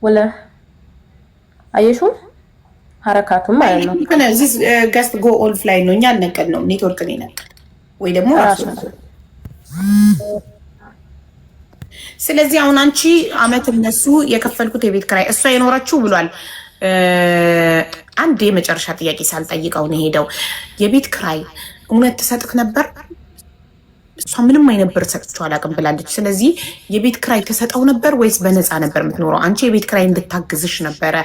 ወለ አየሹ ሐረካቱም ማለት ነው። እዚህ ገስት ጎ ኦል ፍላይ ነው። እኛ አልነቀል ነው ኔትወርክ ነው የነቀል ወይ ደግሞ ራሱ። ስለዚህ አሁን አንቺ አመት እነሱ የከፈልኩት የቤት ክራይ እሷ የኖረችው ብሏል። አንድ የመጨረሻ ጥያቄ ሳልጠይቀው ነው ሄደው የቤት ክራይ እውነት ትሰጥክ ነበር? እሷ ምንም አይነት ብር ሰጥቼው አላውቅም ብላለች። ስለዚህ የቤት ክራይ ተሰጠው ነበር ወይስ በነፃ ነበር የምትኖረው? አንቺ የቤት ክራይ እንድታግዝሽ ነበረ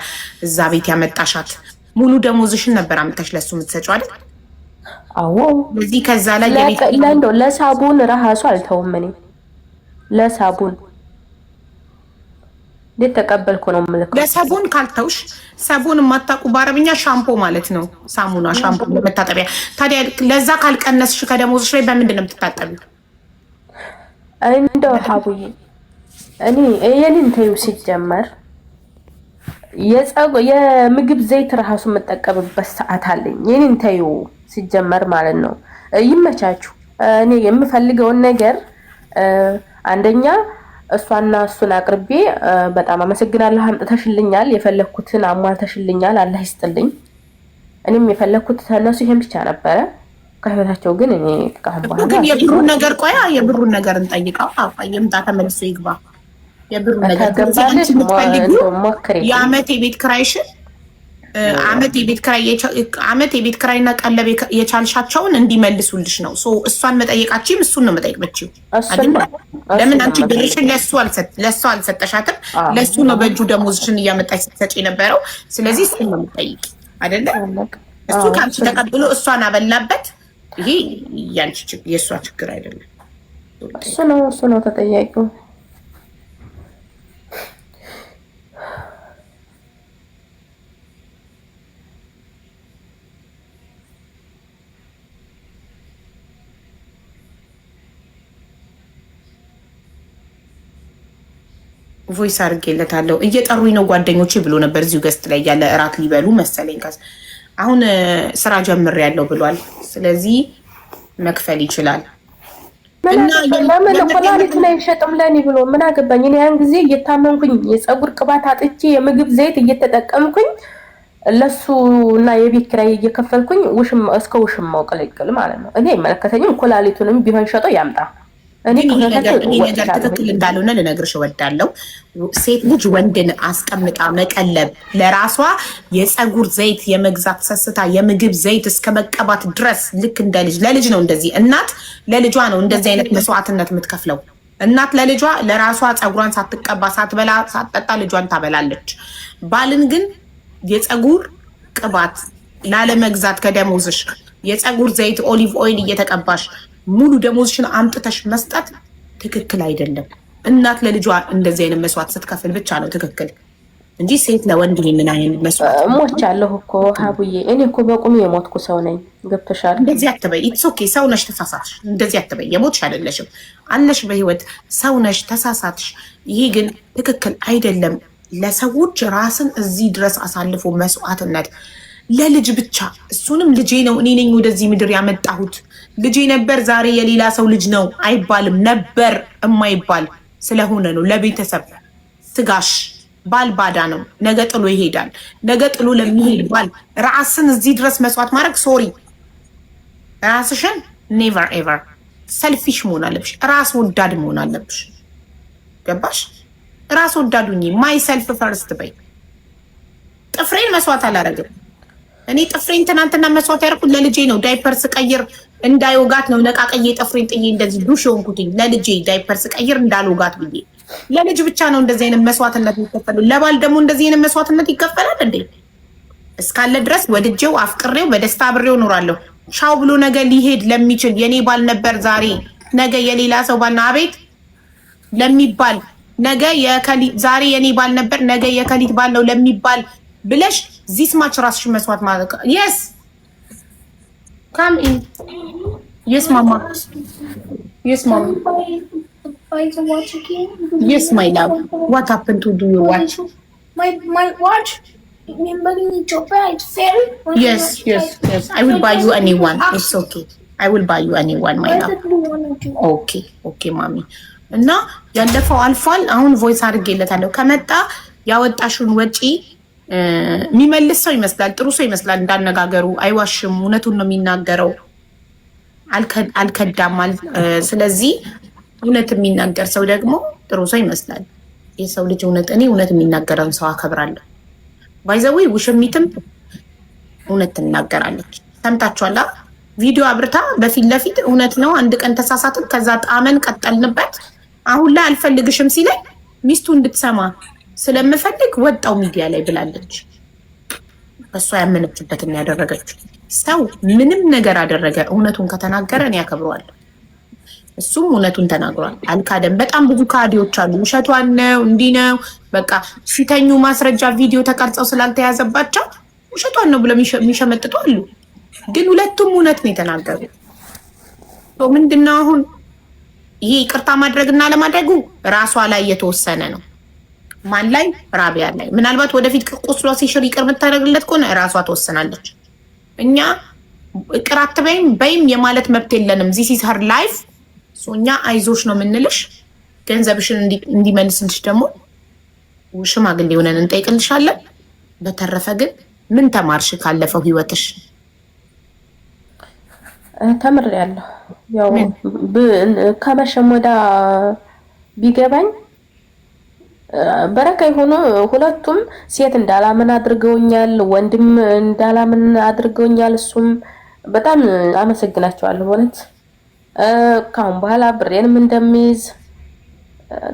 እዛ ቤት ያመጣሻት። ሙሉ ደሞዝሽን ነበር አምጥተሽ ለሱ የምትሰጪው አይደል? አዎ። ስለዚህ ከዛ ላይ የቤት ለሳቡን ራሱ አልተውም። እኔ ለሳቡን እንዴት ተቀበልኩ ነው የምልከው። ለሳቡን ካልተውሽ፣ ሳቡን የማታውቁ በአረብኛ ሻምፖ ማለት ነው። ሳሙና ሻምፖ ለመታጠቢያ። ታዲያ ለዛ ካልቀነስሽ ከደሞዝሽ ላይ በምንድን ነው የምትታጠቢው? እንደው ሀቡዬ እኔ የኔን ተይው። ሲጀመር የምግብ ዘይት ራሱ የምጠቀምበት ሰዓት አለኝ። የኔን ተይው ሲጀመር ማለት ነው። ይመቻችሁ። እኔ የምፈልገውን ነገር አንደኛ እሷና እሱን አቅርቤ በጣም አመሰግናለሁ፣ አምጥተሽልኛል፣ የፈለኩትን አሟልተሽልኛል፣ አላህ ይስጥልኝ። እኔም የፈለኩት ተነሱ ይሄን ብቻ ነበረ ከህይወታቸው። ግን እኔ ተቃም በኋላ ግን የብሩን ነገር ቆያ የብሩን ነገር እንጠይቀው። የምጣ ተመልሶ ይግባ። የብሩን ነገር ገባለች ሞክሬ የአመት የቤት ክራይሽን አመት የቤት ክራይና ቀለብ የቻልሻቸውን እንዲመልሱልሽ ነው። እሷን መጠየቃችም እሱን ነው መጠየቅበችው አይደል? ለምን አንቺ ብርሽን ለእሷ አልሰጠሻትም? ለሱ ነው በእጁ ደሞዝሽን እያመጣች ስትሰጪ የነበረው። ስለዚህ እሱን ነው የምጠይቅ አይደለ? እሱ ከአንቺ ተቀብሎ እሷን አበላበት። ይሄ ያንቺ ችግር የእሷ ችግር አይደለም። እሱ ነው ተጠያቂው። ቮይስ አድርጌለታለሁ። እየጠሩኝ ነው ጓደኞቼ ብሎ ነበር እዚሁ ገስት ላይ ያለ እራት ሊበሉ መሰለኝ። አሁን ስራ ጀምሬያለሁ ብሏል። ስለዚህ መክፈል ይችላል። ለምን ኮላሊቱን አይሸጥም ለኔ ብሎ ምን አገባኝ? እኔ ያን ጊዜ እየታመምኩኝ የፀጉር ቅባት አጥቼ የምግብ ዘይት እየተጠቀምኩኝ ለሱ እና የቤት ኪራይ እየከፈልኩኝ እስከ ውሽማው ቅልቅል ማለት ነው። እኔ አይመለከተኝም። ኮላሊቱንም ቢሆን ሸጦ ያምጣ። እኔ ነገር ትክክል እንዳልሆነ ልነግርሽ እወዳለሁ። ሴት ልጅ ወንድን አስቀምጣ መቀለብ ለራሷ የፀጉር ዘይት የመግዛት ሰስታ የምግብ ዘይት እስከ መቀባት ድረስ ልክ እንደ ልጅ ለልጅ ነው እንደዚህ። እናት ለልጇ ነው እንደዚህ አይነት መስዋዕትነት የምትከፍለው። እናት ለልጇ ለራሷ ፀጉሯን ሳትቀባ ሳትበላ ሳትጠጣ ልጇን ታበላለች። ባልን ግን የፀጉር ቅባት ላለመግዛት ከደሞዝሽ የፀጉር ዘይት ኦሊቭ ኦይል እየተቀባሽ ሙሉ ደሞዝሽን አምጥተሽ መስጠት ትክክል አይደለም። እናት ለልጇ እንደዚህ አይነት መስዋዕት ስትከፍል ብቻ ነው ትክክል እንጂ ሴት ለወንድ ምን አይነት መስዋዕት ሞቻለሁ እኮ ሀቡዬ። እኔ እኮ በቁሜ የሞትኩ ሰው ነኝ። ገብቶሻል? እንደዚህ አትበይ። ኢትስ ኦኬ። ሰው ነሽ፣ ተሳሳትሽ። እንደዚህ አትበይ። የሞትሽ አይደለሽም አለሽ በህይወት ሰው ነሽ፣ ተሳሳትሽ። ይሄ ግን ትክክል አይደለም። ለሰዎች ራስን እዚህ ድረስ አሳልፎ መስዋዕትነት ለልጅ ብቻ። እሱንም ልጄ ነው እኔ ነኝ ወደዚህ ምድር ያመጣሁት ልጄ ነበር ዛሬ የሌላ ሰው ልጅ ነው አይባልም። ነበር የማይባል ስለሆነ ነው። ለቤተሰብ ስጋሽ ባል ባዳ ነው። ነገ ጥሎ ይሄዳል። ነገ ጥሎ ለሚሄድ ባል ራስን እዚህ ድረስ መስዋዕት ማድረግ ሶሪ፣ ራስሽን ኔቨር ኤቨር ሰልፊሽ መሆን አለብሽ። ራስ ወዳድ መሆን አለብሽ። ገባሽ? ራስ ወዳዱኝ ማይ ሰልፍ ፈርስት በይ። ጥፍሬን መስዋዕት አላረግም። እኔ ጥፍሬን ትናንትና መስዋዕት ያደረኩት ለልጄ ነው። ዳይፐር ስቀይር እንዳይወጋት ነው። ነቃቀዬ ጥፍሬን ጥዬ እንደዚህ ዱሽ ሆንኩትኝ ለልጄ ዳይፐር ስቀይር እንዳልወጋት ብዬ። ለልጅ ብቻ ነው እንደዚህ አይነት መስዋዕትነት የሚከፈለው። ለባል ደግሞ እንደዚህ አይነት መስዋዕትነት ይከፈላል እንዴ? እስካለ ድረስ ወድጄው አፍቅሬው በደስታ አብሬው እኖራለሁ። ሻው ብሎ ነገ ሊሄድ ለሚችል የኔ ባል ነበር ዛሬ ነገ የሌላ ሰው ባልና አቤት ለሚባል ነገ ዛሬ የኔ ባል ነበር ነገ የከሊት ባል ነው ለሚባል ብለሽ ዚስ ማች ራስሽን መስዋዕት ማለት yes come in yes mama yes mom yes my love what happened to do your watch my watch remember in Ethiopia it fell yes I will buy you anyone it's okay I will buy you anyone my love okay mommy እና ያለፈው አልፏል። አሁን ቮይስ አድርጌለታለሁ። ከመጣ ያወጣሽውን ወጪ የሚመልስ ሰው ይመስላል። ጥሩ ሰው ይመስላል እንዳነጋገሩ። አይዋሽም፣ እውነቱን ነው የሚናገረው። አልከዳም። ስለዚህ እውነት የሚናገር ሰው ደግሞ ጥሩ ሰው ይመስላል። የሰው ልጅ እኔ እውነት የሚናገረውን ሰው አከብራለሁ። ባይዘዌ ውሽሚትም እውነት ትናገራለች። ሰምታችኋላ? ቪዲዮ አብርታ በፊት ለፊት እውነት ነው። አንድ ቀን ተሳሳትን፣ ከዛ ጣመን ቀጠልንበት። አሁን ላይ አልፈልግሽም ሲለኝ ሚስቱ እንድትሰማ ስለምፈልግ ወጣው ሚዲያ ላይ ብላለች። እሷ ያመነችበትን ያደረገችው። ሰው ምንም ነገር አደረገ እውነቱን ከተናገረ እኔ ያከብረዋለሁ። እሱም እውነቱን ተናግሯል፣ አልካደም። በጣም ብዙ ካዲዎች አሉ። ውሸቷን ነው እንዲህ ነው በቃ ፊተኙ ማስረጃ ቪዲዮ ተቀርጸው ስላልተያዘባቸው ውሸቷን ነው ብለው የሚሸመጥጡ አሉ። ግን ሁለቱም እውነት ነው የተናገሩ። ምንድነው አሁን ይሄ ይቅርታ ማድረግና ለማድረጉ ራሷ ላይ የተወሰነ ነው። ማን ላይ? ራቢያ ላይ። ምናልባት ወደፊት ቁስሏ ሲሽር ይቅር የምታደርግለት ከሆነ ራሷ ትወሰናለች። እኛ ይቅር አትበይም የማለት መብት የለንም። ዚስ ኢዝ ሀር ላይፍ። እኛ አይዞሽ ነው የምንልሽ። ገንዘብሽን እንዲመልስልሽ ደግሞ ሽማግሌ ሆነን እንጠይቅልሻለን። በተረፈ ግን ምን ተማርሽ ካለፈው ህይወትሽ? ተምሬያለሁ። ያው ከመሸም ወዳ ቢገባኝ በረካ የሆኑ ሁለቱም ሴት እንዳላምን አድርገውኛል፣ ወንድም እንዳላምን አድርገውኛል። እሱም በጣም አመሰግናቸዋለሁ። እውነት ካሁን በኋላ ብሬንም እንደሚይዝ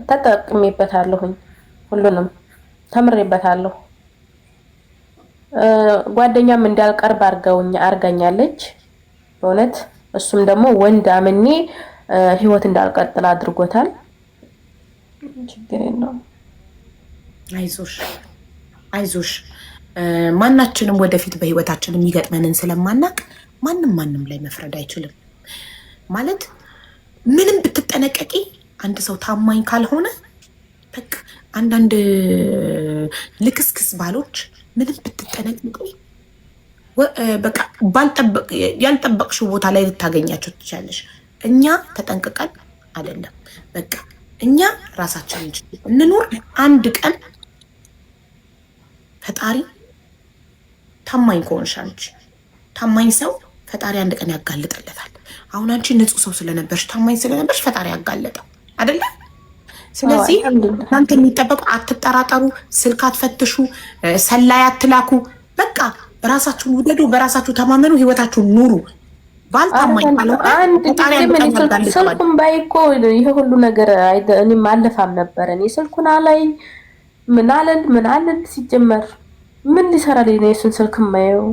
ተጠቅሜበታለሁኝ። ሁሉንም ተምሬበታለሁ። ጓደኛም እንዳልቀርብ አርጋኛለች በእውነት። እሱም ደግሞ ወንድ አምኔ ህይወት እንዳልቀጥል አድርጎታል። ችግር የለውም። አይዞሽ። ማናችንም ወደፊት በህይወታችን የሚገጥመንን ስለማናቅ ማንም ላይ መፍረድ አይችልም። ማለት ምንም ብትጠነቀቂ አንድ ሰው ታማኝ ካልሆነ በቃ አንዳንድ ልክስክስ ባሎች ምንም ብትጠነቀቂ በቃ ያልጠበቅሽው ቦታ ላይ ልታገኛቸው ትችላለሽ። እኛ ተጠንቅቀን አይደለም በቃ እኛ ራሳችንን እንኑር። አንድ ቀን ፈጣሪ ታማኝ ከሆንሽ አንቺ ታማኝ ሰው ፈጣሪ አንድ ቀን ያጋልጠለታል። አሁን አንቺ ንጹህ ሰው ስለነበርሽ ታማኝ ስለነበርሽ ፈጣሪ ያጋለጠው አይደለ? ስለዚህ እናንተ የሚጠበቀው አትጠራጠሩ፣ ስልክ አትፈትሹ፣ ሰላይ አትላኩ። በቃ ራሳችሁን ውደዱ፣ በራሳችሁ ተማመኑ፣ ህይወታችሁን ኑሩ። ባልታማኝ ስልኩን ባይ እኮ ይሄ ሁሉ ነገር እኔም አለፋም ነበር። እኔ ስልኩን አላይ ምን አለን ሲጀመር ምን ሊሰራልኝ ነው የሱን ስልክ ማየው?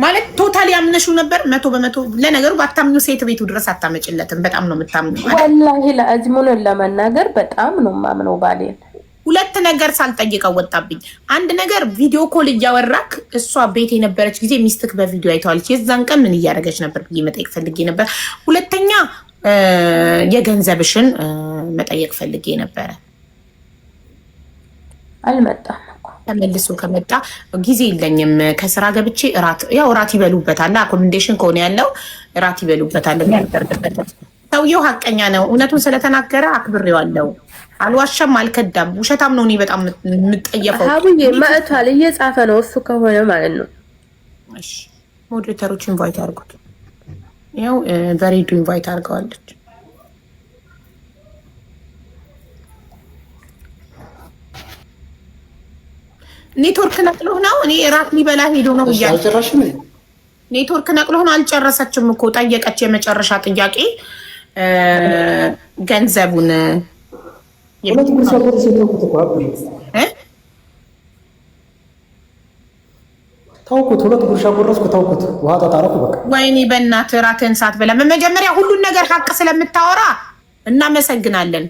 ማለት ቶታሊ ያምነሽው ነበር 100%። ለነገሩ ባታምኑ ሴት ቤቱ ድረስ አታመጭለትም። በጣም ነው የምታምኑ። ወላሂ ለአዝሙን ለመናገር በጣም ነው ማምነው ባሌን። ሁለት ነገር ሳልጠይቀው ወጣብኝ። አንድ ነገር ቪዲዮ ኮል እያወራክ እሷ ቤት የነበረች ጊዜ ሚስትክ በቪዲዮ አይተዋለች። የዛን ቀን ምን እያደረገች ነበር ብዬ መጠየቅ ፈልጌ ነበር። ሁለተኛ የገንዘብሽን መጠየቅ ፈልጌ ነበረ። አልመጣም እኮ ተመልሶ ከመጣ ጊዜ የለኝም ከስራ ገብቼ እራት ይበሉበታል። አኮሜንዴሽን ከሆነ ያለው እራት ይበሉበታል። ሰውየው ሀቀኛ ነው። እውነቱን ስለተናገረ አክብሬዋለሁ። አልዋሸም፣ አልከዳም። ውሸታም ነው። እኔ በጣም የምጠየፈው ሀቡዬ መጥቷል፣ እየጻፈ ነው እሱ ከሆነ ማለት ነው። እሺ ሞዴሬተሮች ኢንቫይት አድርጉት። ያው በሬዲዮ ኢንቫይት አድርገዋለች። ኔትወርክ ነቅሎ ነው። እኔ እራት ሊበላ ሄዶ ነው እያልጨረሽ ነው። ኔትወርክ ነቅሎ ነው። አልጨረሰችም እኮ ጠየቀች። የመጨረሻ ጥያቄ ገንዘቡን ታውቁት። ሁለት ጉርሻ ጎረስኩ፣ ታውቁት። ውሃ ጠጣረኩ። በቃ ወይኔ በእናትህ እራትህን ሳትበላ መጀመሪያ ሁሉን ነገር ሀቅ ስለምታወራ እናመሰግናለን።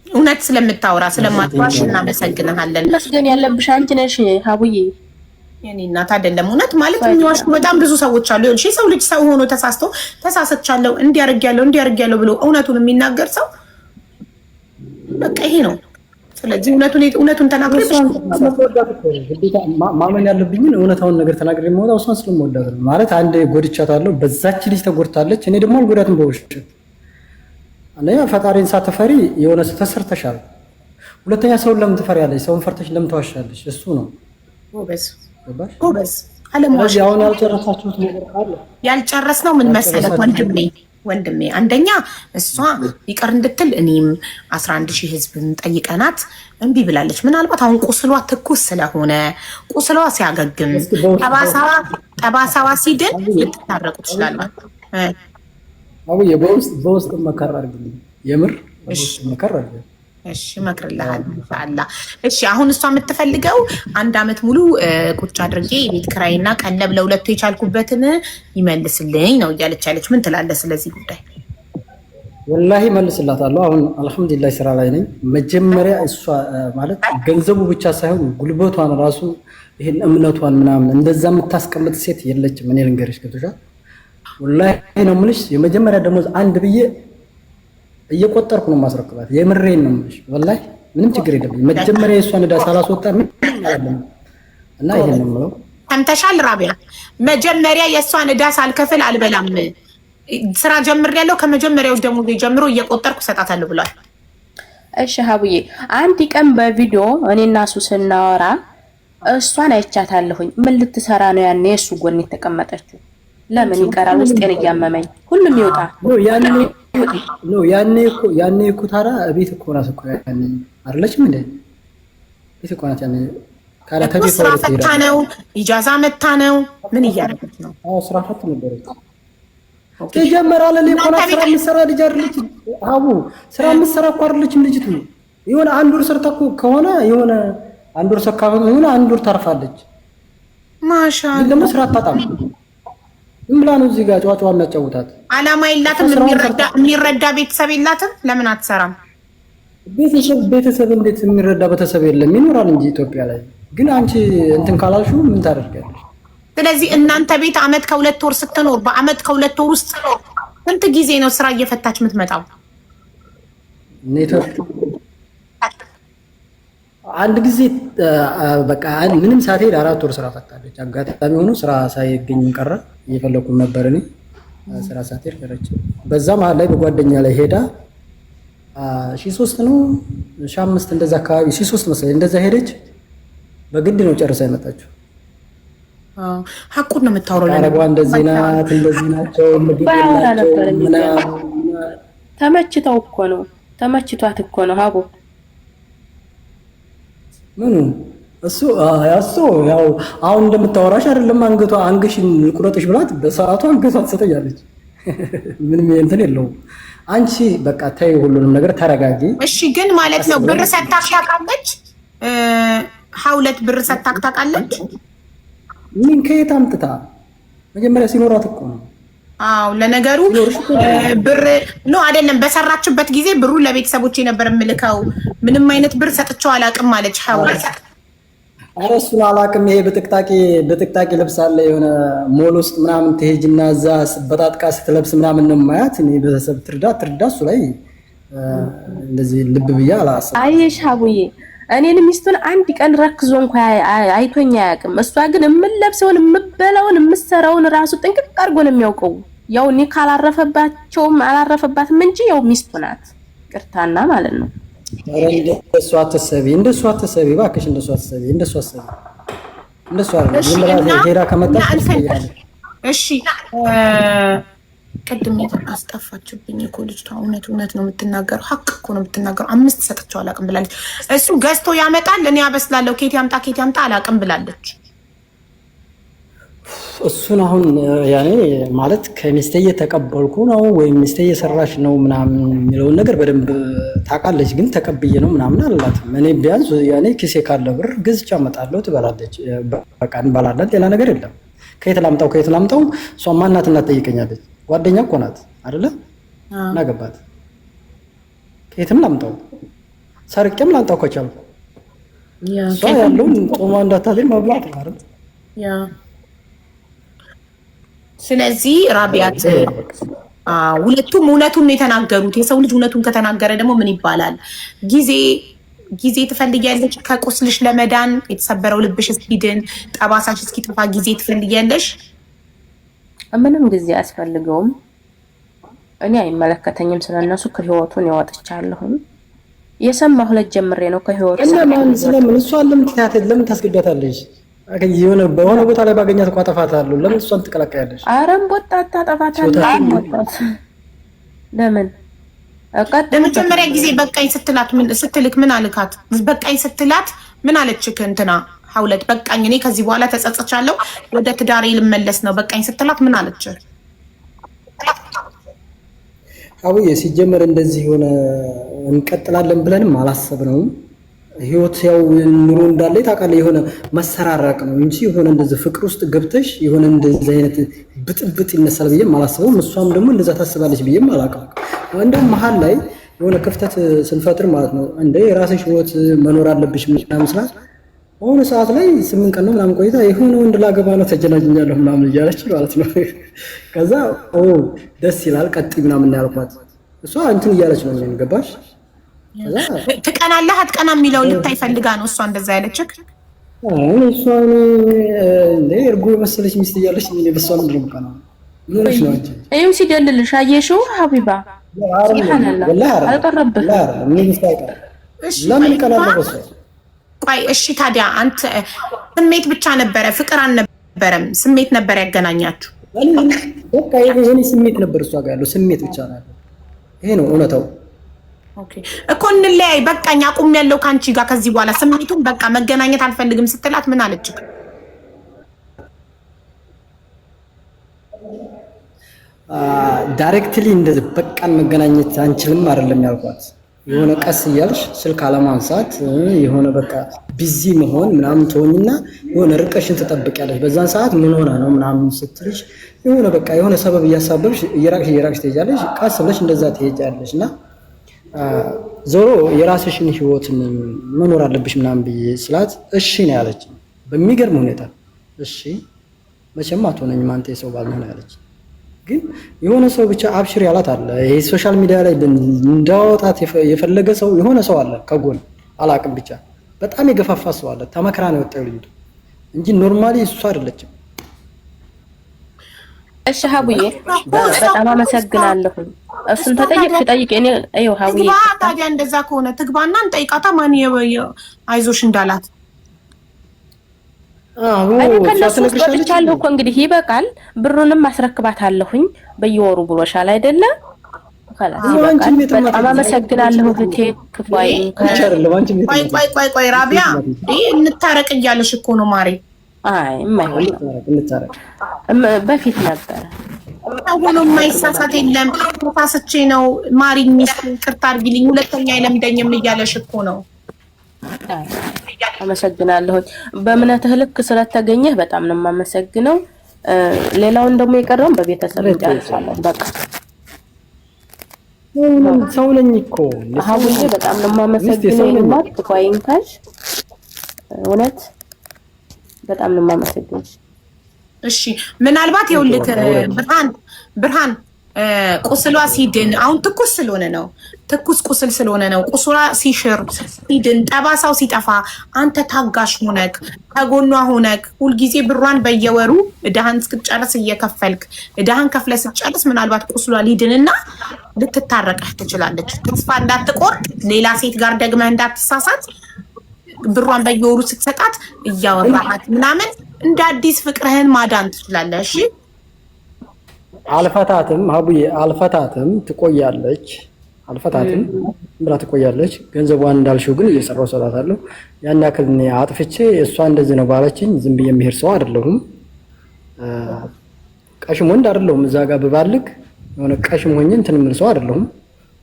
እውነት ስለምታወራ ስለማትዋሽ እናመሰግናለን። መስገን ያለብሽ አንቺ ነሽ ሀቡዬ። የኔ እናት አይደለም። እውነት ማለት የሚዋሹ በጣም ብዙ ሰዎች አሉ። ይኸውልሽ የሰው ልጅ ሰው ሆኖ ተሳስቻለሁ እንዲያርጊያለሁ ብሎ እውነቱን የሚናገር ሰው በቃ ይሄ ነው። ስለዚህ እውነቱን ተናግሬ ማመን ያለብኝን እውነታውን ነገር ተናግሬ የምወጣው እሷን ስለምወዳት ነው። ማለት አንድ ጎድቻታለሁ፣ በዛች ልጅ ተጎድታለች። እኔ ደግሞ አልጎዳትም በውሸት አንደኛ ፈጣሪን ሳትፈሪ የሆነ ተሰርተሻል። ሁለተኛ ሰውን ለምን ትፈሪያለሽ? ሰውን ፈርተሽ ለምን ትዋሻለሽ? እሱ ነው ጎበዝ ገባሽ? ጎበዝ አለማሽ አሁን ያልጨረሳችሁት ነገር ካለ ያልጨረስነው ምን መሰለህ ወንድሜ አንደኛ እሷ ይቅር እንድትል እኔም 11,000 ህዝብን ጠይቀናት እምቢ ብላለች። ምናልባት አሁን ቁስሏ ትኩስ ስለሆነ ቁስሏ ሲያገግም ጠባሳዋ ሲድን ልትታረቁ ትችላላችሁ። አውዬ በውስጥ መከራ አድርግልኝ። የምር በውስጥ መከራ አድርግልኝ። እሺ እመክርልሃለሁ ኢንሻአላህ። እሺ አሁን እሷ የምትፈልገው 1 አመት ሙሉ ቁጭ አድርጌ የቤት ኪራይና ቀለብ ለሁለቱ የቻልኩበትን ይመልስልኝ ነው እያለች ያለች። ምን ትላለህ ስለዚህ ጉዳይ? ወላሂ መልስላታለሁ። አሁን አልሐምዱሊላህ ስራ ላይ ነኝ። መጀመሪያ እሷ ማለት ገንዘቡ ብቻ ሳይሆን ጉልበቷን ራሱ ይሄን እምነቷን ምናምን እንደዛ የምታስቀምጥ ሴት የለችም። እኔ ልንገርሽ ገብቶሻል? ወላሂ ነው የምልሽ። የመጀመሪያ ደሞዝ አንድ ብዬ እየቆጠርኩ ነው ማስረክባት። የምሬን ነው የምልሽ። ወላሂ ምንም ችግር የለም። መጀመሪያ የእሷን ዕዳ ሳላስወጣ ምን አይደለም። እና ይሄን ነው የምለው። ሰምተሻል ራቢያ? መጀመሪያ የእሷን ዕዳ ሳልከፍል አልበላም። ስራ ጀምሬያለሁ። ከመጀመሪያው ደሞዝ ጀምሮ እየቆጠርኩ እሰጣታለሁ ብሏል። እሺ ሀቡዬ፣ አንድ ቀን በቪዲዮ እኔና እሱ ስናወራ እሷን አይቻታለሁኝ። ምን ልትሰራ ነው ያኔ እሱ ጎን የተቀመጠችው? ለምን ይቀራል? ውስጤን እያመመኝ ሁሉም ይወጣ ነው። ያኔ እኮ ታዲያ ቤት እኮ ናት እኮ ያኔ አይደለችም እንዴ? ቤት እኮ ናት ያኔ። ካላ ተቤት ስራ ፈታ ነው ኢጃዛ መታ ነው። ምን እያደረገች ነው? አዎ ስራ ፈታ ነበረች። ተጀመራለ ለቆና ስራ የምትሰራ ልጅ አይደለች። አቡ ስራ የምትሰራ እኮ አይደለችም ልጅቱ። የሆነ አንድ ወር ሰርታ እኮ ከሆነ የሆነ አንድ ወር ሰካ የሆነ አንድ ወር ታርፋለች። ማሻአላ ደግሞ ስራ አታጣም። ምን ብላ ነው እዚህ ጋር ጨዋጫዋ የሚያጫውታት? አላማ የላትም። የሚረዳ ቤተሰብ የላትም። ለምን አትሰራም? ቤተሰብ እንዴት የሚረዳ ቤተሰብ የለም? ይኖራል እንጂ ኢትዮጵያ ላይ። ግን አንቺ እንትን ካላልሽው ምን ታደርጊያለሽ? ስለዚህ እናንተ ቤት አመት ከ2 ወር ስትኖር በአመት ከ2 ወር ውስጥ ስንት ጊዜ ነው ስራ እየፈታች የምትመጣው? ኔትወርክ አንድ ጊዜ በቃ ምንም ሳትሄድ 4 ወር ስራ ፈታለች። አጋጣሚ ሆኖ ስራ ሳይገኝ ቀረ። እየፈለኩም ነበር እኔ ስራ ሳትሄድ ቀረች። በዛ መሀል ላይ በጓደኛ ላይ ሄዳ 3 ነው 5 እንደዛ አካባቢ 3 መሰለኝ እንደዛ ሄደች። በግድ ነው ጨርሳ የመጣችው። ሀቁን ነው የምታወራው። ለነገ እንደዚህ ናት እንደዚህ ናቸው ተመችተው እኮ ነው ተመችቷት እኮ ነው ሀቡ ምኑ እሱ ያው አሁን እንደምታወራሽ አይደለም። አንገሽን ቁረጥሽ ብላት በሰዓቱ አንገቷን ትሰጠኛለች። ምንም እንትን የለውም። አንቺ በቃ ተይ ሁሉንም ነገር ተረጋጊ። እሺ ግን ማለት ነው ብር ሰታክ ታውቃለች? ሀውለት ብር ሰታክ ታውቃለች? ምን ከየት አምጥታ? መጀመሪያ ሲኖራት እኮ ነው። አዎ ለነገሩ ብር ነው አይደለም። በሰራችበት ጊዜ ብሩ ለቤተሰቦቼ ነበር የምልከው። ምንም አይነት ብር ሰጥቼው አላውቅም ማለች ሀውለት። ኧረ እሱን አላውቅም። ይሄ በጥቅጣቂ ልብስ አለ የሆነ ሞል ውስጥ ምናምን ትሄጂና እዛ በጣጥቃ ስትለብስ ምናምን ነው የማያት። እኔ ቤተሰብ ትርዳ እሱ ላይ እንደዚህ ልብ ብዬ አላሰብኩም። አየሽ ሀቡዬ፣ እኔን ሚስቱን አንድ ቀን ረክዞ እንኳን አይቶኝ አያውቅም። እሷ ግን የምለብሰውን የምበላውን የምሰራውን ራሱ ጥንቅቅ አድርጎ ነው የሚያውቀው። ያው እኔ ካላረፈባቸውም አላረፈባትም እንጂ ያው ሚስቱ ናት። ቅርታና ማለት ነው። እንደሱ አትሰቢ እባክሽ፣ እንደሱ አትሰቢ። እንደሱ አይደለም። ሄዳ ከመጣች እሺ ቅድም አስጠፋችብኝ እኮ ልጅቷ። እውነት ነው የምትናገረው፣ ሀቅ እኮ ነው የምትናገረው። 5 ሰጥቼው አላውቅም ብላለች። እሱ ገዝቶ ያመጣል፣ እኔ አበስላለሁ። ኬት ያምጣ አላውቅም ብላለች። እሱን አሁን ያኔ ማለት ከሚስቴ እየተቀበልኩ ነው ወይም ሚስቴ እየሰራሽ ነው ምናምን የሚለውን ነገር በደንብ ታውቃለች። ግን ተቀብዬ ነው ምናምን አላላትም። እኔ ቢያንስ ያኔ ኪሴ ካለ ብር ገዝቼ አመጣለሁ ትበላለች። በቃ እንበላለን፣ ሌላ ነገር የለም። ከየት ላምጣው? እሷ ማናት እናት ጠይቀኛለች። ጓደኛ እኮ ናት አይደለ? እናገባት። ከየትም ላምጣው፣ ሰርቄም ላምጣው ከቻልኩ። እሷ ያለውን ጦማ እንዳታለኝ መብላት ማለት ያ። ስለዚህ ራቢያት ሁለቱም እውነቱን ነው የተናገሩት። የሰው ልጅ እውነቱን ከተናገረ ደግሞ ምን ይባላል? ጊዜ ትፈልጊያለሽ ከቁስልሽ ለመዳን፣ የተሰበረው ልብሽ እስኪድን፣ ጠባሳሽ እስኪጠፋ ጊዜ ትፈልጊያለሽ። ምንም ጊዜ አያስፈልገውም። እኔ አይመለከተኝም ስለነሱ ከህይወቱን ያወጥቻለሁኝ። የሰማሁ ሁለት ጀምሬ ነው ከህይወቱ እና ማን ስለምን እሷን ለምን ትታት ለምን ታስገዳታለሽ? የሆነ በሆነ ቦታ ላይ ባገኛት እኮ አጠፋታለሁ። ለምን እሷን ትቀላቀያለሽ? አረም ወጣት ታጠፋታለህ። ለምን ለመጀመሪያ ጊዜ በቃኝ ስትልክ ምን አልካት? በቃኝ ስትላት ምን አለችክ? እንትና ሀውለት በቃኝ እኔ ከዚህ በኋላ ተጸጽቻለሁ ወደ ትዳሬ ልመለስ ነው በቃኝ ስትላት ምን አለች? አውዬ ሲጀመር እንደዚህ የሆነ እንቀጥላለን ብለንም አላሰብነውም። ህይወት ያው ኑሮ እንዳለ ታውቃለህ፣ የሆነ መሰራራቅ ነው እንጂ የሆነ እንደዚህ ፍቅር ውስጥ ገብተሽ የሆነ እንደዚህ አይነት ብጥብጥ ይነሳል ብዬም አላሰበውም። እሷም ደግሞ እንደዛ ታስባለች ብዬም አላውቅም። እንደውም መሀል ላይ የሆነ ክፍተት ስንፈጥር ማለት ነው እንደ የራስሽ ህይወት መኖር አለብሽ ምናምን ስላት በሆነ ሰዓት ላይ 8 ቀን ነው ምናምን ቆይታ የሆነ ወንድ ላገባ ነው ተጀናጅኛለሁ ምናምን እያለች ማለት ነው። ከዛ ደስ ይላል ቀጥይ ምናምን ያልኳት እሷ እንትን እያለች ነው ገባሽ? ትቀናለህ አትቀናም የሚለውን ልታይ ፈልጋ ነው እሷ እንደዛ ያለችክ። እሷ እንደ እርጎ መሰለች ሚስት እያለች እኔ በሷ ምንድን ነው የምቀናው? ምን ሆነሽ ነው አንቺ? ይኸው ሲደልልሽ አየሽው ሀቢባ አልቀረብህም። ለምን እቀናለሁ በሷ? ቆይ እሺ ታዲያ አንተ ስሜት ብቻ ነበረ ፍቅር አልነበረም? ስሜት ነበር ያገናኛችሁ? በቃ የኔ ስሜት ነበር እሷ ጋር ያለው ስሜት ብቻ ነው። ይሄ ነው እውነታው። ኦኬ እኮ እንለያይ በቃኝ አቁሜያለሁ ካንቺ ጋር ከዚህ በኋላ ስሜቱን በቃ መገናኘት አልፈልግም ስትላት ምን አለችክ? ዳይሬክትሊ እንደዚህ በቃን መገናኘት አንችልም አይደለም ያልኳት። የሆነ ቀስ እያልሽ ስልክ አለማንሳት የሆነ በቃ ቢዚ መሆን ምናምን ትሆኝና የሆነ ርቀሽን ትጠብቂያለሽ። በዛን ሰዓት ምን ሆነ ነው ምናምን ስትልሽ የሆነ በቃ የሆነ ሰበብ እያሳበብሽ እየራቅሽ ትሄጃለሽ። ቀስ ብለሽ እንደዛ ትሄጃለሽ እና ዞሮ የራስሽን ህይወትን መኖር አለብሽ ምናምን ብዬ ስላት እሺ ነው ያለች። በሚገርም ሁኔታ እሺ መቼም አትሆነኝም አንተ የሰው ባል ነው ያለች። ግን የሆነ ሰው ብቻ አብሽር ያላት አለ። ይሄ ሶሻል ሚዲያ ላይ እንዳወጣት የፈለገ ሰው የሆነ ሰው አለ ከጎን አላቅም ብቻ በጣም የገፋፋ ሰው አለ። ተመክራ ነው የወጣው ልጅቱ እንጂ ኖርማሊ እሷ አይደለችም። እሺ ሀቡዬ በጣም አመሰግናለሁ። እሱን ጠይቅ እኔ አይው ሀቡዬ ታዲያ እንደዛ ከሆነ ትግባና እንጠይቃታ ማን አይዞሽ እንዳላት ከነሱ ውስጥ ወጥቻለሁ እኮ እንግዲህ ይበቃል። ብሩንም ማስረክባታለሁኝ በየወሩ ብሎሻል አይደለ? በጣም አመሰግናለሁ እህቴ። ቆይ ራቢያ እንታረቅ እያለሽ እኮ ነው ማሬ። አይ የማይሆን በፊት ነበረ አሁን የማይሳሳት የለም። ተሳስቼ ነው ማሪኝ ሚስት ቅርታ አድርጊልኝ ሁለተኛ አይለምደኝም እያለሽ እኮ ነው። አመሰግናለሁ። በእምነትህ ልክ ስለተገኘህ በጣም ነው የማመሰግነው። ሌላውን ደግሞ የቀረውን በቤተሰብ እንጨርሳለን። በቃ ሰው ነኝ እኮ ሀቡዬ በጣም ነው የማመሰግነው። እናት ትኳይንካሽ እውነት በጣም ነው የማመሰግነው። እሺ ምናልባት ይኸውልህ ብርሃን ቁስሏ ሲድን አሁን ትኩስ ስለሆነ ነው ትኩስ ቁስል ስለሆነ ነው ቁስሏ ሲሽር ሲድን ጠባሳው ሲጠፋ አንተ ታጋሽ ሆነክ ከጎኗ ሆነክ ሁልጊዜ ብሯን በየወሩ እዳህን እስክትጨርስ እየከፈልክ እዳህን ከፍለ ስትጨርስ ምናልባት ቁስሏ ሊድንና ልትታረቅህ ትችላለች። ተስፋ እንዳትቆርጥ ሌላ ሴት ጋር ደግመህ እንዳትሳሳት ብሯን በየወሩ ስትሰጣት እያወራሃት ምናምን እንደ አዲስ ፍቅርህን ማዳን ትችላለህ። እሺ አልፈታትም አቡዬ አልፈታትም ትቆያለች አልፈታትም ብላ ትቆያለች። ገንዘቧን እንዳልሽው ግን እየሰራው ሰጣታለሁ። ያን ያክል እኔ አጥፍቼ እሷ እንደዚህ ነው ባለችኝ ዝም ብዬ የምሄድ ሰው አይደለሁም። ቀሽም ወንድ አይደለሁም። እዛ ጋር ብባልግ የሆነ ቀሽም ሆኜ እንትን ምን ሰው አይደለሁም።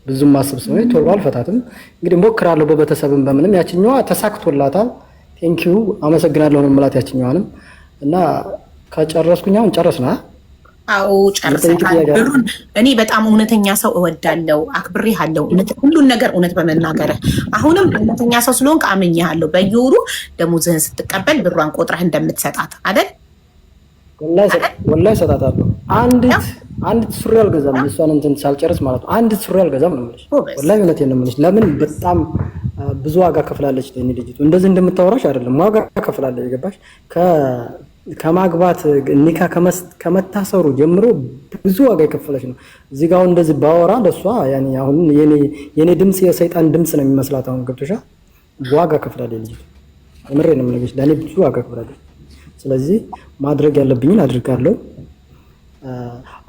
ብዙም ማስብ ሰው ነኝ። ቶሎ አልፈታትም። እንግዲህ ሞክራለሁ በቤተሰብም በምንም ያችኛዋ ተሳክቶላታል። ቴንኪዩ አመሰግናለሁ ነው የምላት ያችኛዋንም እና ከጨረስኩኝ አሁን ጨረስና አዎ ጨርሰናል። ብሩን እኔ በጣም እውነተኛ ሰው እወዳለሁ፣ አክብሬሃለሁ። ሁሉን ነገር እውነት በመናገርህ አሁንም እውነተኛ ሰው ስለሆንክ አምኜሃለሁ። በየወሩ ደሞዝህን ስትቀበል ብሯን ቆጥረህ እንደምትሰጣት አይደል? ወላሂ እሰጣታለሁ። አንዲት ሱሪ አልገዛም እሷን እንትን ሳልጨርስ ማለት ነው። አንዲት ሱሪ አልገዛም ነው የምልሽ። ወላሂ እውነቴን ነው የምልሽ። ለምን በጣም ብዙ ዋጋ ከፍላለች። ልጅቱ እንደዚህ እንደምታወራሽ አይደለም፣ ዋጋ ከፍላለች። የገባሽ ከማግባት ኒካ ከመታሰሩ ጀምሮ ብዙ ዋጋ የከፈለች ነው። እዚህ ጋር አሁን እንደዚህ ባወራ ለሷ ያኔ አሁን የኔ ድምጽ የሰይጣን ድምጽ ነው የሚመስላት። አሁን ገብቶሻል? ዋጋ ከፍላለች ልጅ። እምሬ ነው የምልሽ፣ ለኔ ብዙ ዋጋ ከፍላለች። ስለዚህ ማድረግ ያለብኝን አድርጋለሁ።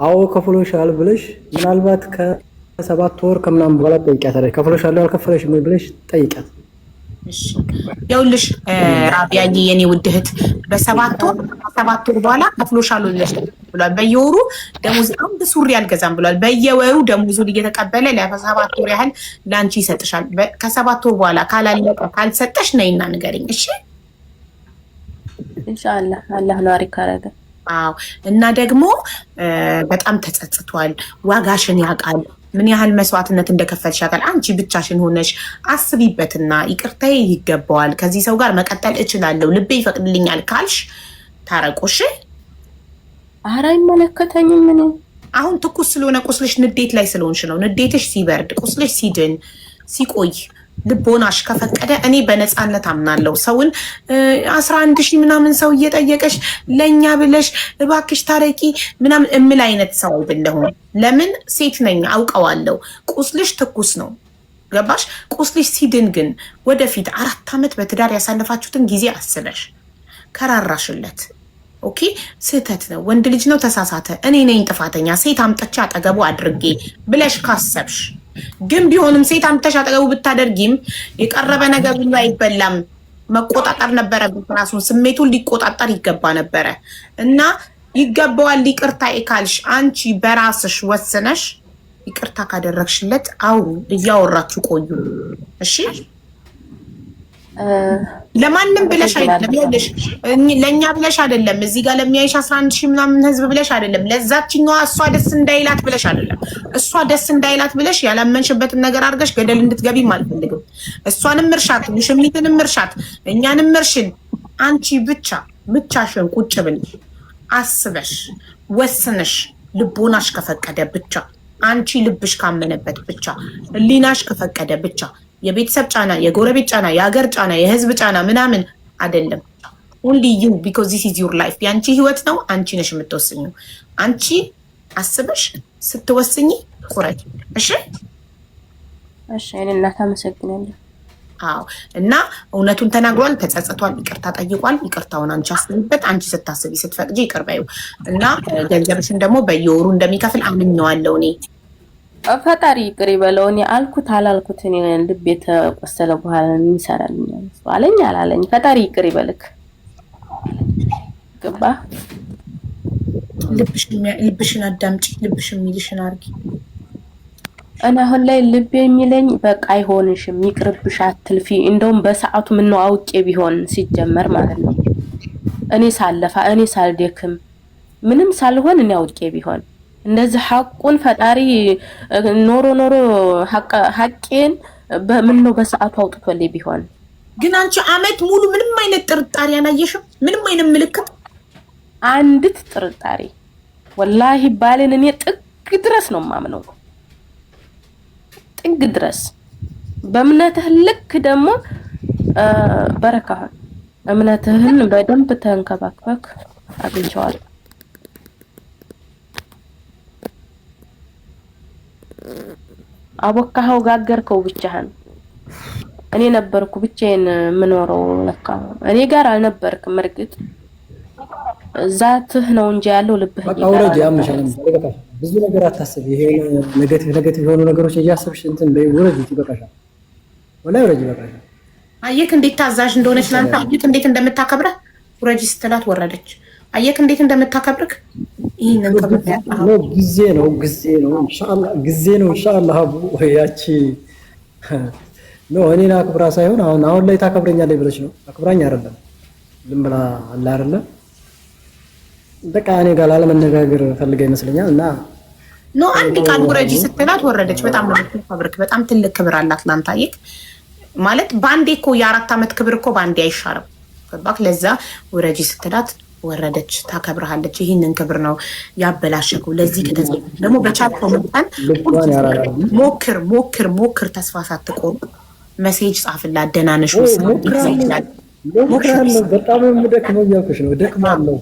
አዎ ከፍሎሻል ብለሽ ምናልባት ከ7 ወር ከምናምን በኋላ ጠይቂያታለሽ። ከፍሎሻል አልከፈለሽም ብለሽ ጠይቂያት። እሺ ይኸውልሽ ራቢያዬ የኔ ውድ እህት በ7 ወር በኋላ ከፍሎሻል ብሏል። በየወሩ ደሞዝ አንድ ሱሪ አልገዛም ብሏል። በየወሩ ደሞዙን እየተቀበለ ለ7 ወር ያህል ላንቺ ይሰጥሻል። ከ7 ወር በኋላ ካላለቀ ካልሰጠሽ ነይና ንገሪኝ። እሺ ኢንሻአላህ አላህ ነው አሪፍ ካረገ። አዎ እና ደግሞ በጣም ተጸጽቷል። ዋጋሽን ያውቃል። ምን ያህል መስዋዕትነት እንደከፈልሽ ያውቃል። አንቺ ብቻሽን ሆነሽ አስቢበትና ይቅርታዬ ይገባዋል፣ ከዚህ ሰው ጋር መቀጠል እችላለሁ፣ ልቤ ይፈቅድልኛል ካልሽ ታረቁሽ። ኧረ አይመለከተኝም። ምን አሁን ትኩስ ስለሆነ ቁስልሽ ንዴት ላይ ስለሆንሽ ነው። ንዴትሽ ሲበርድ ቁስልሽ ሲድን ሲቆይ ልቦናሽ ከፈቀደ እኔ በነፃነት አምናለሁ። ሰውን 11 ሺህ ምናምን ሰው እየጠየቀሽ ለእኛ ብለሽ እባክሽ ታረቂ ምናምን እምል አይነት ሰው አይደለሁም። ለምን ሴት ነኝ አውቀዋለሁ። ቁስልሽ ትኩስ ነው ገባሽ? ቁስልሽ ሲድን ግን ወደፊት 4 ዓመት በትዳር ያሳለፋችሁትን ጊዜ አስበሽ ከራራሽለት ኦኬ ስህተት ነው፣ ወንድ ልጅ ነው፣ ተሳሳተ፣ እኔ ነኝ ጥፋተኛ፣ ሴት አምጥቼ አጠገቡ አድርጌ ብለሽ ካሰብሽ ግን ቢሆንም ሴት አምጥተሽ አጠገቡ ብታደርጊም የቀረበ ነገር ሁሉ አይበላም። መቆጣጠር ነበረብሽ። ራሱን ስሜቱን ሊቆጣጠር ይገባ ነበረ እና ይገባዋል። ይቅርታ ካልሽ አንቺ በራስሽ ወስነሽ ይቅርታ ካደረግሽለት አውሩ፣ እያወራችሁ ቆዩ። እሺ ለማንም ብለሽ አይደለም፣ ይኸውልሽ ለእኛ ብለሽ አይደለም፣ እዚህ ጋር ለሚያይሽ 11 ሺህ ምናምን ህዝብ ብለሽ አይደለም፣ ለዛችኛዋ እሷ ደስ እንዳይላት ብለሽ አይደለም። እሷ ደስ እንዳይላት ብለሽ ያላመንሽበትን ነገር አድርገሽ ገደል እንድትገቢም አልፈልግም። እሷንም እርሻት፣ ሙሽሚትንም እርሻት፣ እኛንም እርሽን። አንቺ ብቻሽን ቁጭ ብለሽ አስበሽ ወስነሽ ልቦናሽ ከፈቀደ ብቻ፣ አንቺ ልብሽ ካመነበት ብቻ፣ ህሊናሽ ከፈቀደ ብቻ የቤተሰብ ጫና፣ የጎረቤት ጫና፣ የሀገር ጫና፣ የህዝብ ጫና ምናምን አይደለም። ኦንሊ ዩ ቢኮዝ ዚስ ኢዝ ዩር ላይፍ። የአንቺ ህይወት ነው። አንቺ ነሽ የምትወስኙ። አንቺ አስበሽ ስትወስኝ ቁረጭ። እሺ እሺ። እኔ እናት አመሰግናለሁ። አዎ እና እውነቱን ተናግሯል፣ ተጸጽቷል፣ ይቅርታ ጠይቋል። ይቅርታውን አንቺ አስቢበት። አንቺ ስታስቢ ስትፈቅጂ ይቅር በይው እና ገንዘብሽን ደግሞ በየወሩ እንደሚከፍል አምኜዋለሁ እኔ። ፈጣሪ ይቅር ይበለው። እኔ አልኩት አላልኩት እኔ ልቤ ተቆሰለ በኋላ ይሰራልኛል አለኝ አላለኝ። ፈጣሪ ይቅር ይበልክ። ገባ? ልብሽን አዳምጪ፣ ልብሽ የሚልሽን አድርጊ። እና አሁን ላይ ልቤ የሚለኝ በቃ አይሆንሽም፣ ይቅርብሽ፣ አትልፊ። እንደውም በሰዓቱ ምነው አውቄ ቢሆን ሲጀመር ማለት ነው እኔ ሳለፋ እኔ ሳልደክም ምንም ሳልሆን እኔ አውቄ ቢሆን እንደዚህ ሐቁን ፈጣሪ ኖሮ ሐቄን በምን ነው በሰዓቱ አውጥቶልኝ ቢሆን። ግን አንቺ አመት ሙሉ ምንም አይነት ጥርጣሬ አላየሽም? ምንም አይነት ምልክት? አንዲት ጥርጣሬ ወላሂ ባልን እኔ ጥግ ድረስ ነው ማምነው፣ ጥግ ድረስ። በእምነትህ ልክ ደግሞ በረካህን እምነትህን በደንብ ተንከባክበክ አግኝቼዋለሁ። አቦካኸው ጋገርከው ብቻህን። እኔ ነበርኩ ብቻዬን የምኖረው። ለካ እኔ ጋር አልነበርክም። እርግጥ ዛትህ ነው እንጂ ያለው ልብህ በቃ ወረጅ ያምሻል። ብዙ ነገር አታስብ። ይሄ ኔጌቲቭ የሆኑ ነገሮች እያሰብሽ እንትን ወረጅ ይበቃሻል። ወላሂ ወረጅ ይበቃሻል። አየክ እንዴት ታዛዥ እንደሆነች ላንተ። አየክ እንዴት እንደምታከብረህ። ወረጅ ስትላት ወረደች። አየክ እንዴት እንደምታከብርክ። ይሄንን ነው ጊዜ ነው ኢንሻአላህ አቡ ያቺ ነው እኔን አክብራ ሳይሆን አሁን ላይ ታከብረኛለች ብለሽ ነው። አክብራኝ አይደለም ዝም ብላ አለ አይደለ በቃ እኔ ጋር ላለመነጋገር ፈልጋ ይመስለኛል። እና ነው አንድ ቃል ውረጂ ስትላት ወረደች። በጣም ነው የምታከብርክ። በጣም ትልቅ ክብር አላት ላንተ። አየክ ማለት ባንዴ እኮ የ4 ዓመት ክብር እኮ ባንዴ አይሻርም። ገባክ? ለዛ ውረጂ ስትላት ወረደች። ታከብርሃለች። ይህንን ክብር ነው ያበላሸከው። ለዚህ ከተዘ ደግሞ በቻልከው መጠን ሞክር ተስፋ ሳትቆርጥ መሴጅ ጻፍላት። ደህና ነሽ ይችላል ሞክራለሁ። በጣም የምደክመው እያልኩሽ ነው። ደክማለሁ።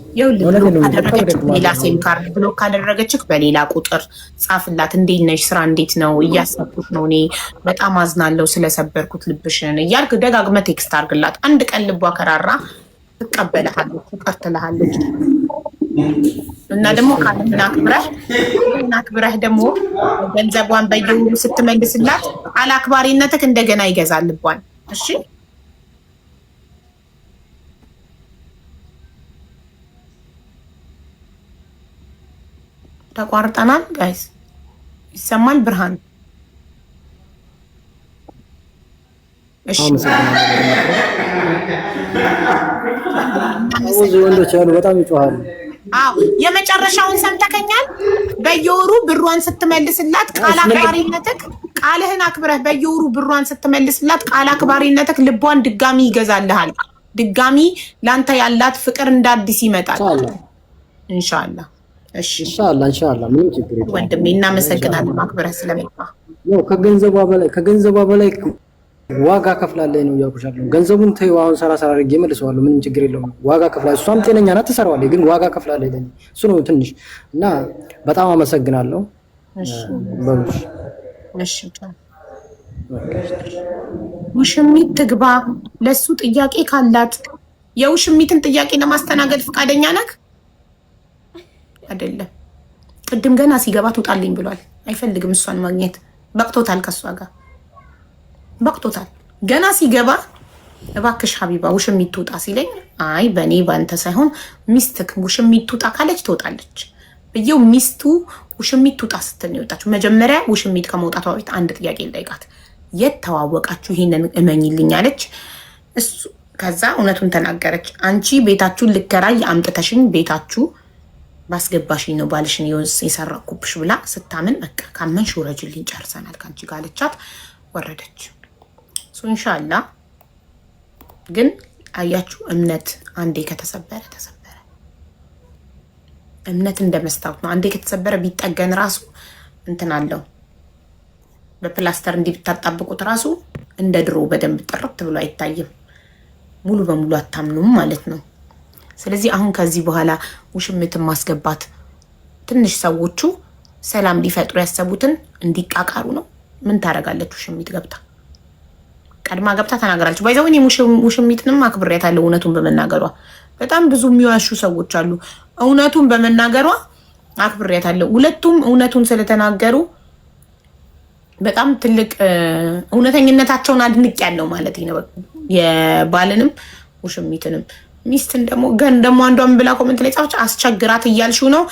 ሌላ ሴም ካርድ ብሎክ ካደረገችህ በሌላ ቁጥር ጻፍላት። እንዴት ነሽ? ስራ እንዴት ነው? እያሰብኩት ነው። እኔ በጣም አዝናለሁ ስለሰበርኩት ልብሽን እያልክ ደጋግመህ ቴክስት አድርግላት። አንድ ቀን ልቧ ከራራ ትቀበልሃለች፣ ፍቅር ትልሃለች። እና ደግሞ ቃልህን አክብረህ ደግሞ ገንዘቧን በየወሩ ስትመልስላት አላክባሪነትህ እንደገና ይገዛል ልቧን። እሺ ተቋርጠናል ጋይስ። ይሰማል ብርሃን? እሺ ወንዶች ያሉ በጣም ይጮሃሉ። አዎ የመጨረሻውን ሰምተከኛል። በየወሩ ብሯን ስትመልስላት ቃል አክባሪነትህ፣ ቃልህን አክብረህ በየወሩ ብሯን ስትመልስላት ቃል አክባሪነትህ ልቧን ድጋሚ ይገዛልሃል። ድጋሚ ላንተ ያላት ፍቅር እንደ አዲስ ይመጣል ኢንሻአላህ። እሺ ኢንሻአላህ ምንም ችግር የለም ወንድሜ፣ እናመሰግናለን ማክበረህ ስለመጣ። ነው ከገንዘቧ በላይ ዋጋ ከፍላለች ነው እያልኩሻለሁ። ገንዘቡን ተይው፣ አሁን ሰራ አድርጌ መልሰዋለሁ። ምንም ችግር የለውም። ዋጋ ከፍላለች። እሷም ጤነኛ ናት፣ ትሰራዋለች። ግን ዋጋ ከፍላለች ለኔ። እሱ ነው ትንሽ እና በጣም አመሰግናለሁ። እሺ ውሽሚት ትግባ። ለሱ ጥያቄ ካላት የውሽሚትን ጥያቄ ለማስተናገድ ፈቃደኛ ነህ? አይደለም። ቅድም ገና ሲገባ ትውጣልኝ ብሏል። አይፈልግም እሷን ማግኘት። በቅቶታል፣ ከሷ ጋር በቅቶታል። ገና ሲገባ እባክሽ ሀቢባ ውሽሚት ትውጣ ሲለኝ አይ በእኔ ባንተ ሳይሆን ሚስትክ ውሽሚት ትውጣ ካለች ትወጣለች ብዬው ሚስቱ ውሽሚት ትውጣ ስትል ነው የወጣችው። መጀመሪያ ውሽሚት ከመውጣቷ በፊት አንድ ጥያቄ ልጠይቃት። የት ተዋወቃችሁ? ይሄንን እመኝልኝ አለች። እሱ ከዛ እውነቱን ተናገረች። አንቺ ቤታችሁን ልከራይ አምጥተሽኝ ቤታችሁ ባስገባሽኝ ነው ባልሽን የሰረኩብሽ ብላ ስታምን በቃ ካመንሽ ውረጅልኝ ጨርሰናል ከአንቺ ጋር አለቻት። ወረደች። ኢንሻአላህ ግን አያችሁ እምነት አንዴ ከተሰበረ ተሰበረ። እምነት እንደ መስታወት ነው። አንዴ ከተሰበረ ቢጠገን ራሱ እንትን አለው። በፕላስተር እንዲህ ብታጣብቁት ራሱ እንደ ድሮ በደንብ ጥርት ብሎ አይታይም። ሙሉ በሙሉ አታምኑም ማለት ነው። ስለዚህ አሁን ከዚህ በኋላ ውሽምትን ማስገባት ትንሽ ሰዎቹ ሰላም ሊፈጥሩ ያሰቡትን እንዲቃቃሩ ነው። ምን ታደርጋለች? ውሽሚት ገብታ ቀድማ ገብታ ተናገራለች። ባይዘው እኔ ውሽሚትንም አክብሬያታለሁ እውነቱን በመናገሯ። በጣም ብዙ የሚዋሹ ሰዎች አሉ። እውነቱን በመናገሯ አክብሬያታለሁ። ሁለቱም እውነቱን ስለተናገሩ በጣም ትልቅ እውነተኝነታቸውን አድንቄያለሁ ማለት ነው። የባልንም ውሽሚትንም ሚስትን ደግሞ ገን ደግሞ አንዷን ብላ ኮሜንት ላይ ጻፈች። አስቸግራት እያልሽው ነው።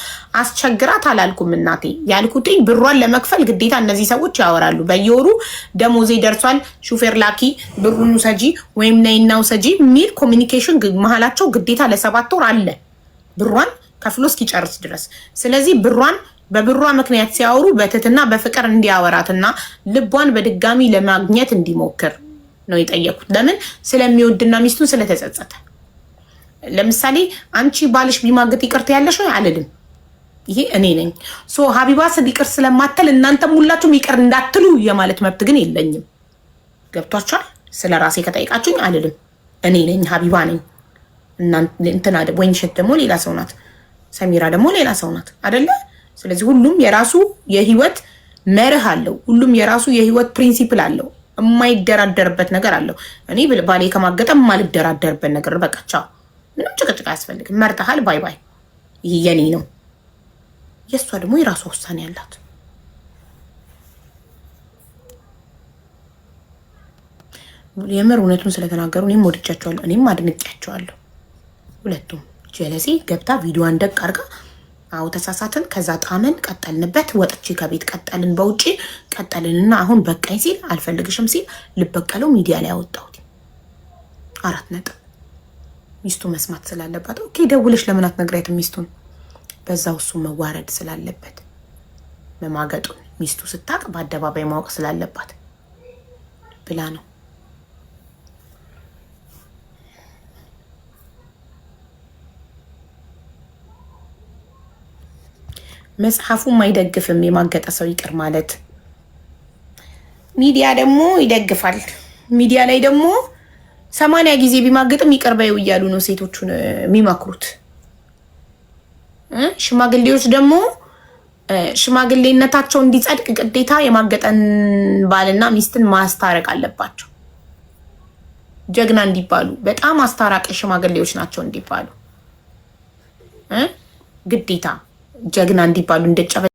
አስቸግራት አላልኩም እናቴ። ያልኩትኝ ብሯን ለመክፈል ግዴታ እነዚህ ሰዎች ያወራሉ። በየወሩ ደሞዜ ደርሷል፣ ሹፌር ላኪ፣ ብሩን ውሰጂ ወይም ነይና ውሰጂ የሚል ኮሚኒኬሽን መሀላቸው ግዴታ ለ7 ወር አለ፣ ብሯን ከፍሎ እስኪጨርስ ድረስ። ስለዚህ ብሯን በብሯ ምክንያት ሲያወሩ በትትና በፍቅር እንዲያወራትና ልቧን በድጋሚ ለማግኘት እንዲሞክር ነው የጠየኩት። ለምን? ስለሚወድና ሚስቱን ስለተጸጸተ። ለምሳሌ አንቺ ባልሽ ቢማግጥ ይቅርታ ያለሽ ወይ አልልም። ይሄ እኔ ነኝ። ሀቢባ ይቅር ስለማትል እናንተም ሁላችሁም ይቅር እንዳትሉ የማለት መብት ግን የለኝም። ገብቷችኋል? ስለ ራሴ ከጠይቃችሁኝ አልልም። እኔ ነኝ፣ ሀቢባ ነኝ። እንትና ወይንሸት ደግሞ ሌላ ሰው ናት፣ ሰሚራ ደግሞ ሌላ ሰው ናት አይደለ? ስለዚህ ሁሉም የራሱ የህይወት መርህ አለው። ሁሉም የራሱ የህይወት ፕሪንሲፕል አለው። የማይደራደርበት ነገር አለው። እኔ ባሌ ከማገጠ የማልደራደርበት ነገር በቃ ቻው። ምንም ጭቅጭቅ አያስፈልግም። መርጠሃል፣ ባይ ባይ። ይሄ የኔ ነው። የእሷ ደግሞ የራሷ ውሳኔ አላት። የምር እውነቱን ስለተናገሩ እኔም ወድጃቸዋለሁ፣ እኔም አድንቄያቸዋለሁ። ሁለቱም ጀለሴ ገብታ ቪዲዮዋን ደቅ አድርጋ አዎ ተሳሳትን፣ ከዛ ጣመን ቀጠልንበት፣ ወጥቼ ከቤት ቀጠልን፣ በውጪ ቀጠልንና አሁን በቃኝ ሲል አልፈልግሽም ሲል ልበቀለው ሚዲያ ላይ አወጣሁት። 4 ነጥብ። ሚስቱ መስማት ስላለባት ኦኬ፣ ደውለሽ ለምን አትነግሪያትም ሚስቱን? በዛው እሱ መዋረድ ስላለበት መማገጡን ሚስቱ ስታቅ በአደባባይ ማወቅ ስላለባት ብላ ነው። መጽሐፉም አይደግፍም የማገጠ ሰው ይቅር ማለት። ሚዲያ ደግሞ ይደግፋል። ሚዲያ ላይ ደግሞ 80 ጊዜ ቢማግጥም ይቅር በይው እያሉ ነው ሴቶቹን የሚመክሩት። ሽማግሌዎች ደግሞ ሽማግሌነታቸው እንዲጸድቅ ግዴታ የማገጠን ባልና ሚስትን ማስታረቅ አለባቸው። ጀግና እንዲባሉ በጣም አስታራቂ ሽማግሌዎች ናቸው እንዲባሉ ግዴታ ጀግና እንዲባሉ እንደጨበ